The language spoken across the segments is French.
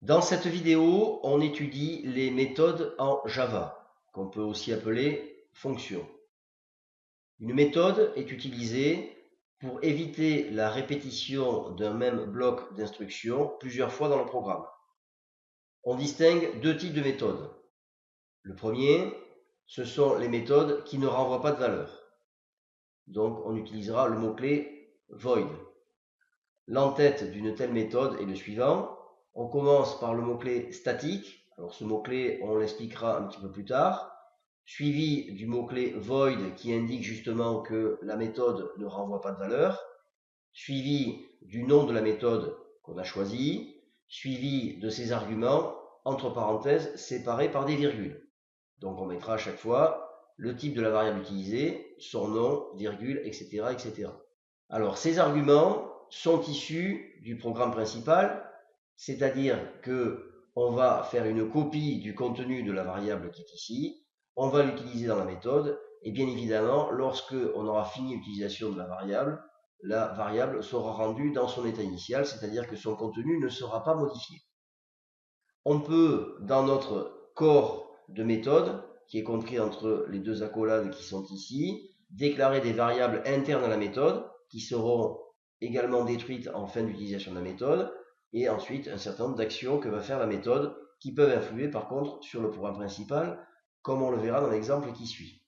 Dans cette vidéo, on étudie les méthodes en Java, qu'on peut aussi appeler fonctions. Une méthode est utilisée pour éviter la répétition d'un même bloc d'instructions plusieurs fois dans le programme. On distingue deux types de méthodes. Le premier, ce sont les méthodes qui ne renvoient pas de valeur. Donc on utilisera le mot-clé void. L'entête d'une telle méthode est le suivant. On commence par le mot-clé statique. Alors ce mot-clé, on l'expliquera un petit peu plus tard. Suivi du mot-clé void qui indique justement que la méthode ne renvoie pas de valeur. Suivi du nom de la méthode qu'on a choisi. Suivi de ses arguments, entre parenthèses, séparés par des virgules. Donc on mettra à chaque fois le type de la variable utilisée, son nom, virgule, etc., etc. Alors ces arguments sont issus du programme principal, c'est-à-dire que on va faire une copie du contenu de la variable qui est ici, on va l'utiliser dans la méthode, et bien évidemment, lorsque on aura fini l'utilisation de la variable sera rendue dans son état initial, c'est-à-dire que son contenu ne sera pas modifié. On peut, dans notre corps de méthode, qui est compris entre les deux accolades qui sont ici, déclarer des variables internes à la méthode, qui seront également détruites en fin d'utilisation de la méthode, et ensuite un certain nombre d'actions que va faire la méthode, qui peuvent influer par contre sur le programme principal, comme on le verra dans l'exemple qui suit.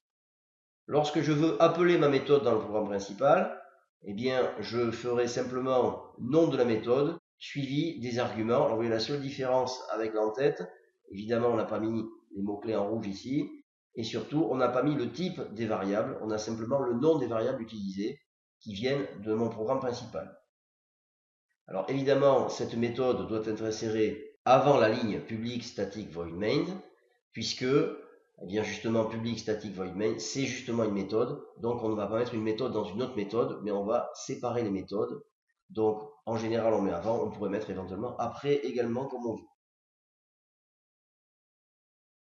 Lorsque je veux appeler ma méthode dans le programme principal, eh bien, je ferai simplement nom de la méthode, suivi des arguments. Alors, vous voyez, la seule différence avec l'entête, évidemment, on n'a pas mis les mots-clés en rouge ici, et surtout, on n'a pas mis le type des variables, on a simplement le nom des variables utilisées qui viennent de mon programme principal. Alors, évidemment, cette méthode doit être insérée avant la ligne public static void main, puisque eh bien justement public static void main, c'est justement une méthode. Donc on ne va pas mettre une méthode dans une autre méthode, mais on va séparer les méthodes. Donc en général on met avant, on pourrait mettre éventuellement après également comme on veut.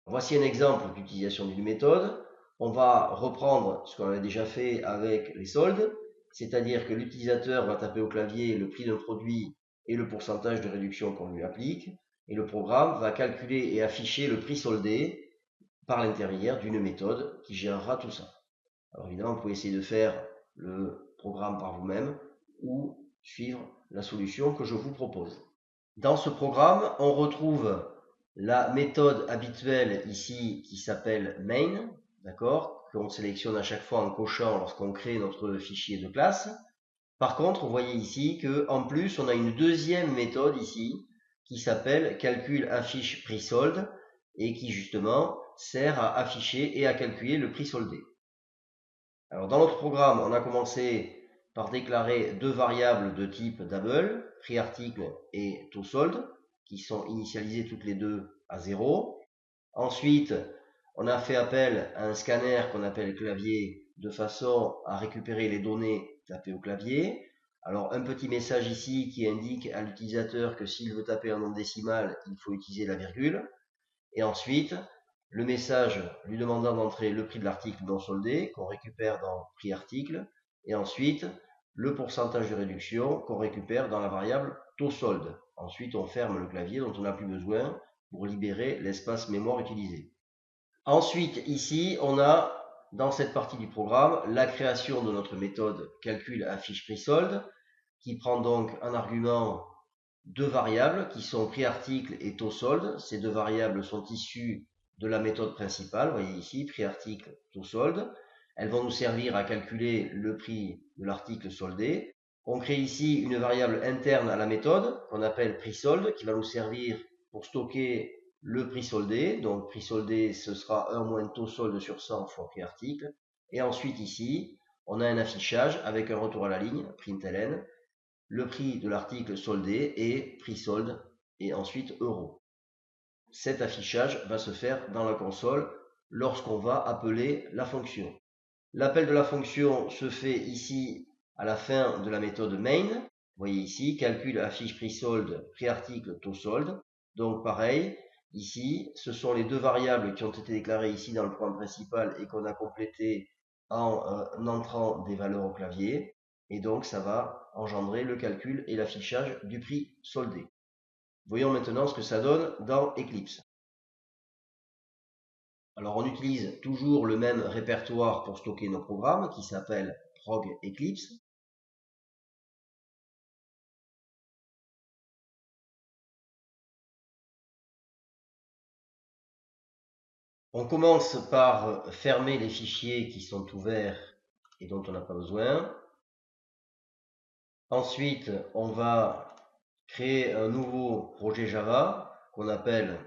Voici un exemple d'utilisation d'une méthode. On va reprendre ce qu'on avait déjà fait avec les soldes, c'est-à-dire que l'utilisateur va taper au clavier le prix d'un produit et le pourcentage de réduction qu'on lui applique, et le programme va calculer et afficher le prix soldé par l'intermédiaire d'une méthode qui gérera tout ça. Alors évidemment, vous pouvez essayer de faire le programme par vous-même ou suivre la solution que je vous propose. Dans ce programme, on retrouve la méthode habituelle ici qui s'appelle main, d'accord, qu'on sélectionne à chaque fois en cochant lorsqu'on crée notre fichier de classe. Par contre, vous voyez ici qu'en plus, on a une deuxième méthode ici qui s'appelle calcul affiche prix solde et qui justement sert à afficher et à calculer le prix soldé. Alors dans notre programme, on a commencé par déclarer deux variables de type double, prix article et taux solde, qui sont initialisées toutes les deux à 0. Ensuite, on a fait appel à un scanner qu'on appelle clavier de façon à récupérer les données tapées au clavier. Alors un petit message ici qui indique à l'utilisateur que s'il veut taper un nombre décimal, il faut utiliser la virgule. Et ensuite, le message lui demandant d'entrer le prix de l'article non soldé qu'on récupère dans prix article. Et ensuite, le pourcentage de réduction qu'on récupère dans la variable taux solde. Ensuite, on ferme le clavier dont on n'a plus besoin pour libérer l'espace mémoire utilisé. Ensuite, ici, on a, dans cette partie du programme, la création de notre méthode calcul affiche prix solde, qui prend donc un argument deux variables qui sont prix article et taux solde. Ces deux variables sont issues de la méthode principale, vous voyez ici, prix article, taux solde. Elles vont nous servir à calculer le prix de l'article soldé. On crée ici une variable interne à la méthode qu'on appelle prix solde qui va nous servir pour stocker le prix soldé. Donc prix soldé, ce sera 1 moins taux solde sur 100 fois prix article. Et ensuite ici, on a un affichage avec un retour à la ligne, println, le prix de l'article soldé et prix solde et ensuite euro. Cet affichage va se faire dans la console lorsqu'on va appeler la fonction. L'appel de la fonction se fait ici à la fin de la méthode main. Vous voyez ici, calcul affiche prix solde, prix article, taux solde. Donc pareil, ici, ce sont les deux variables qui ont été déclarées ici dans le programme principal et qu'on a complété en entrant des valeurs au clavier. Et donc ça va engendrer le calcul et l'affichage du prix soldé. Voyons maintenant ce que ça donne dans Eclipse. Alors on utilise toujours le même répertoire pour stocker nos programmes qui s'appelle prog Eclipse. On commence par fermer les fichiers qui sont ouverts et dont on n'a pas besoin. Ensuite, on va créer un nouveau projet Java qu'on appelle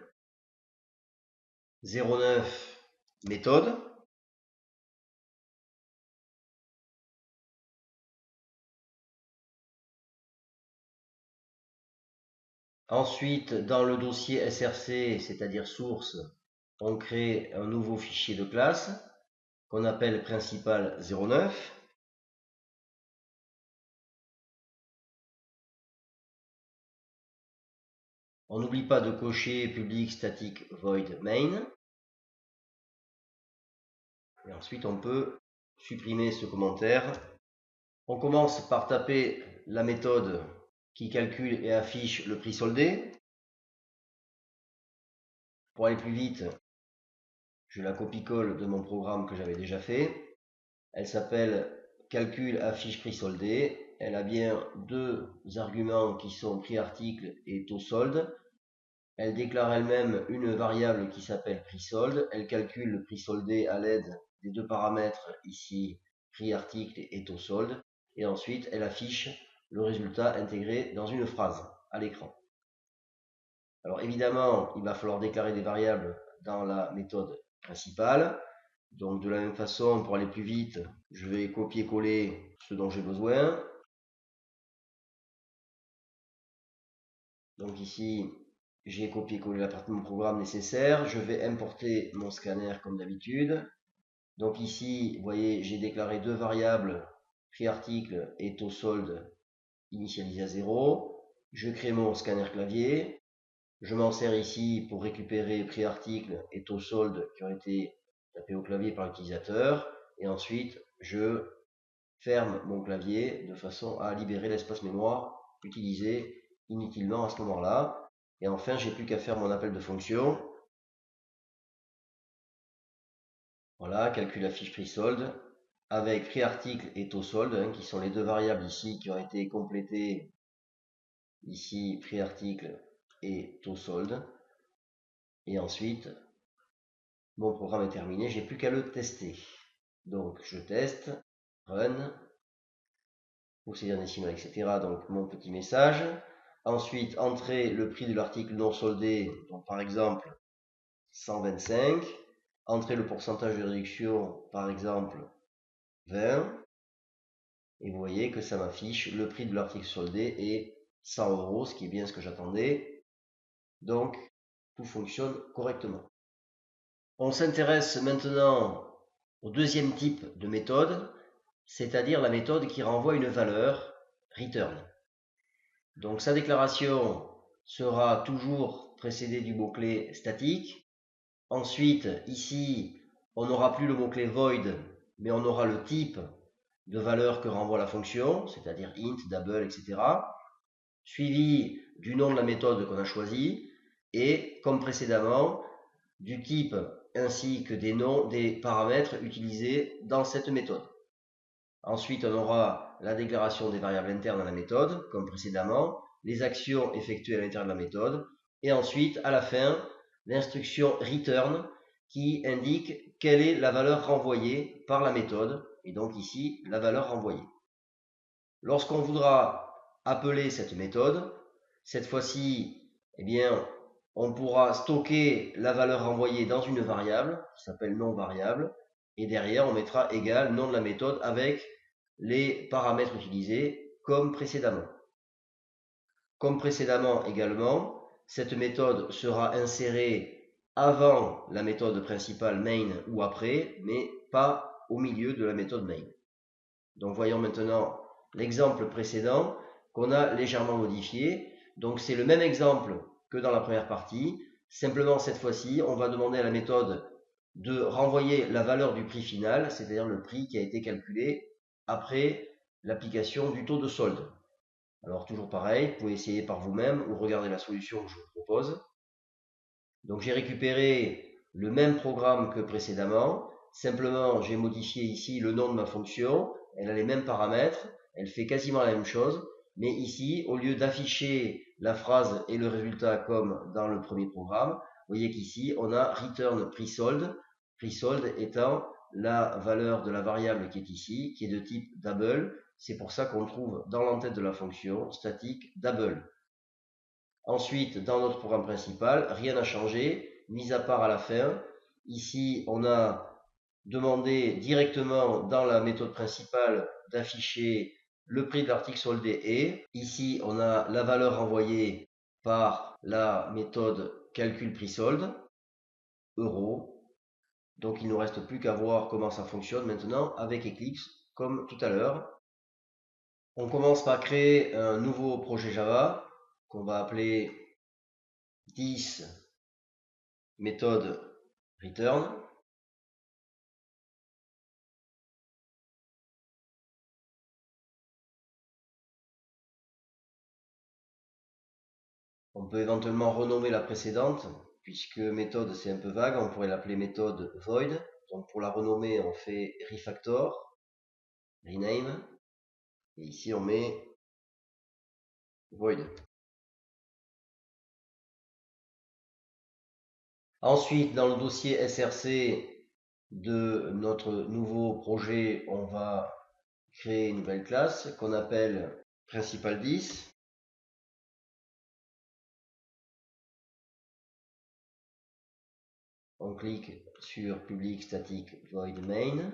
09 méthode. Ensuite, dans le dossier src, c'est-à-dire source, on crée un nouveau fichier de classe qu'on appelle principal 09. On n'oublie pas de cocher public static void main. Et ensuite, on peut supprimer ce commentaire. On commence par taper la méthode qui calcule et affiche le prix soldé. Pour aller plus vite, je la copie-colle de mon programme que j'avais déjà fait. Elle s'appelle calcul affiche prix soldé. Elle a bien deux arguments qui sont prix article et taux solde. Elle déclare elle-même une variable qui s'appelle prix solde. Elle calcule le prix soldé à l'aide des deux paramètres ici, prix article et taux solde. Et ensuite, elle affiche le résultat intégré dans une phrase à l'écran. Alors évidemment, il va falloir déclarer des variables dans la méthode principale. Donc de la même façon, pour aller plus vite, je vais copier-coller ce dont j'ai besoin. Donc ici, j'ai copié-collé la partie de mon programme nécessaire. Je vais importer mon scanner comme d'habitude. Donc ici, vous voyez, j'ai déclaré deux variables, prix article et taux solde initialisé à 0. Je crée mon scanner clavier. Je m'en sers ici pour récupérer prix article et taux solde qui ont été tapés au clavier par l'utilisateur. Et ensuite, je ferme mon clavier de façon à libérer l'espace mémoire utilisé inutilement à ce moment-là. Et enfin, j'ai plus qu'à faire mon appel de fonction. Voilà, calcul affiche prix solde avec prix article et taux solde, hein, qui sont les deux variables ici qui ont été complétées. Ici, prix article et taux solde. Et ensuite, mon programme est terminé, j'ai plus qu'à le tester. Donc, je teste, run, procédure décimale, etc. Donc, mon petit message. Ensuite, entrer le prix de l'article non soldé, donc par exemple 125. Entrer le pourcentage de réduction, par exemple 20. Et vous voyez que ça m'affiche le prix de l'article soldé est 100 €, ce qui est bien ce que j'attendais. Donc, tout fonctionne correctement. On s'intéresse maintenant au deuxième type de méthode, c'est-à-dire la méthode qui renvoie une valeur return. Donc sa déclaration sera toujours précédée du mot-clé statique. Ensuite, ici, on n'aura plus le mot-clé void, mais on aura le type de valeur que renvoie la fonction, c'est-à-dire int, double, etc. Suivi du nom de la méthode qu'on a choisie et, comme précédemment, du type ainsi que des noms des paramètres utilisés dans cette méthode. Ensuite, on aura la déclaration des variables internes à la méthode, comme précédemment, les actions effectuées à l'intérieur de la méthode, et ensuite, à la fin, l'instruction return qui indique quelle est la valeur renvoyée par la méthode, et donc ici, la valeur renvoyée. Lorsqu'on voudra appeler cette méthode, cette fois-ci, eh bien, on pourra stocker la valeur renvoyée dans une variable qui s'appelle non variable, et derrière, on mettra égal nom de la méthode avec les paramètres utilisés comme précédemment. Comme précédemment également, cette méthode sera insérée avant la méthode principale main ou après, mais pas au milieu de la méthode main. Donc voyons maintenant l'exemple précédent qu'on a légèrement modifié. Donc c'est le même exemple que dans la première partie. Simplement cette fois-ci, on va demander à la méthode de renvoyer la valeur du prix final, c'est-à-dire le prix qui a été calculé après l'application du taux de solde. Alors toujours pareil, vous pouvez essayer par vous-même ou regarder la solution que je vous propose. Donc j'ai récupéré le même programme que précédemment, simplement j'ai modifié ici le nom de ma fonction, elle a les mêmes paramètres, elle fait quasiment la même chose, mais ici, au lieu d'afficher la phrase et le résultat comme dans le premier programme, vous voyez qu'ici on a return pre-sold étant la valeur de la variable qui est ici, qui est de type double, c'est pour ça qu'on trouve dans l'entête de la fonction statique double. Ensuite, dans notre programme principal, rien n'a changé, mis à part à la fin. Ici, on a demandé directement dans la méthode principale d'afficher le prix de l'article soldé et. Ici, on a la valeur envoyée par la méthode calcul prix solde, euro. Donc, il ne nous reste plus qu'à voir comment ça fonctionne maintenant avec Eclipse, comme tout à l'heure. On commence par créer un nouveau projet Java qu'on va appeler 10 méthode return. On peut éventuellement renommer la précédente, puisque méthode c'est un peu vague, on pourrait l'appeler méthode void. Donc pour la renommer, on fait refactor, rename, et ici on met void. Ensuite, dans le dossier SRC de notre nouveau projet, on va créer une nouvelle classe qu'on appelle principal 10. On clique sur public static void main.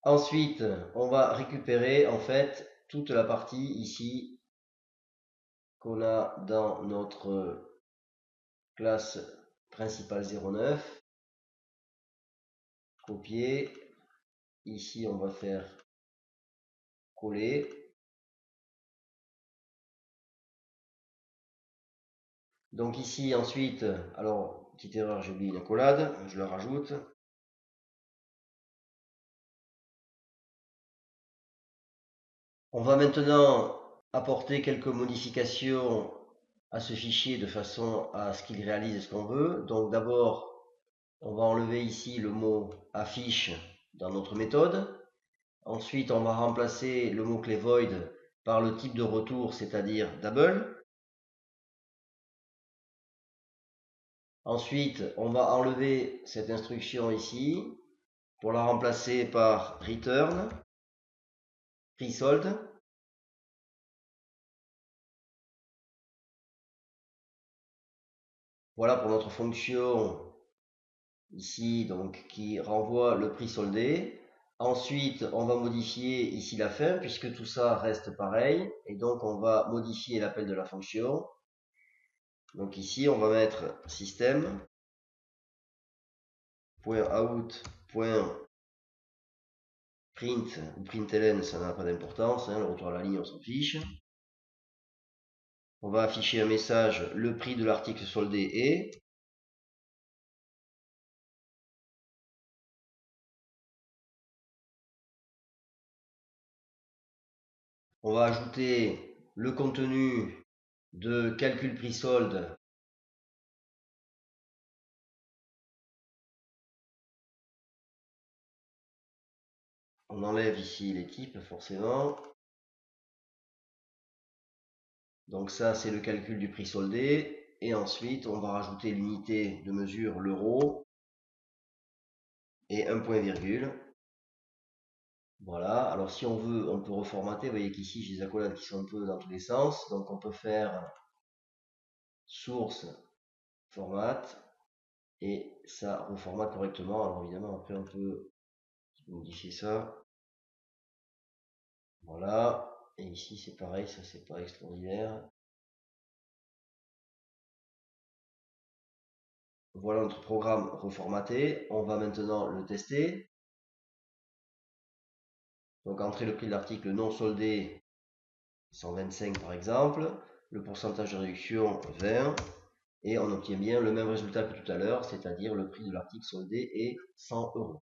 Ensuite, on va récupérer en fait toute la partie ici qu'on a dans notre classe principale 09. Copier. Ici, on va faire coller. Donc ici, ensuite, alors, petite erreur, j'ai oublié une accolade, je la rajoute. On va maintenant apporter quelques modifications à ce fichier de façon à ce qu'il réalise ce qu'on veut. Donc d'abord, on va enlever ici le mot affiche dans notre méthode. Ensuite, on va remplacer le mot-clé void par le type de retour, c'est-à-dire double. Ensuite, on va enlever cette instruction ici pour la remplacer par return, pre-sold. Voilà pour notre fonction ici, donc qui renvoie le prix soldé. Ensuite, on va modifier ici la fin puisque tout ça reste pareil. Et donc, on va modifier l'appel de la fonction. Donc ici, on va mettre système .out .print ou println, ça n'a pas d'importance, hein, le retour à la ligne, on s'en fiche. On va afficher un message, le prix de l'article soldé est. On va ajouter le contenu de calcul prix solde on enlève ici les types forcément. Donc ça c'est le calcul du prix soldé. Et ensuite on va rajouter l'unité de mesure, l'euro, et un point virgule. Voilà, alors si on veut, on peut reformater. Vous voyez qu'ici j'ai des accolades qui sont un peu dans tous les sens. Donc on peut faire source, format, et ça reformate correctement. Alors évidemment après on peut modifier ça. Voilà, et ici c'est pareil, ça c'est pas extraordinaire. Voilà notre programme reformaté. On va maintenant le tester. Donc entrer le prix de l'article non soldé 125 par exemple, le pourcentage de réduction 20, et on obtient bien le même résultat que tout à l'heure, c'est-à-dire le prix de l'article soldé est 100 €.